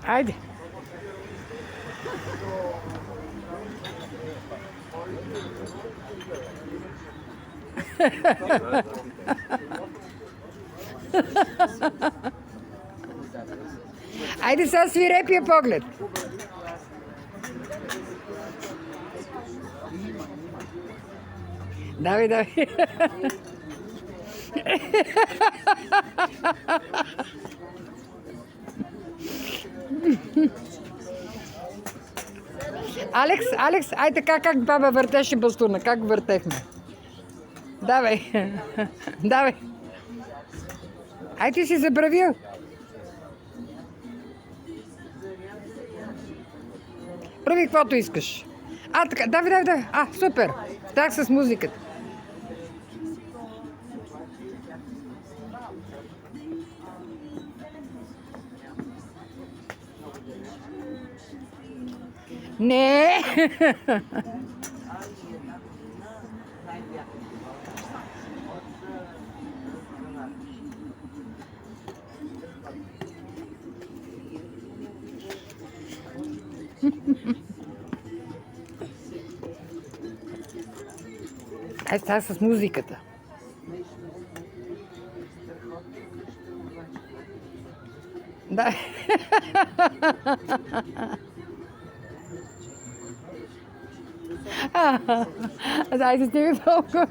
Айде. Айде сега свирепия поглед. Давай, давай. Алекс, ай така как баба въртеше бастуна, как въртехме. Давай, давай. Ай ти си забравил. Прави каквото искаш. Така, давай. Супер. Так с музиката. Не. Ай сега с музиката. Да. Dajte ste mi толкова.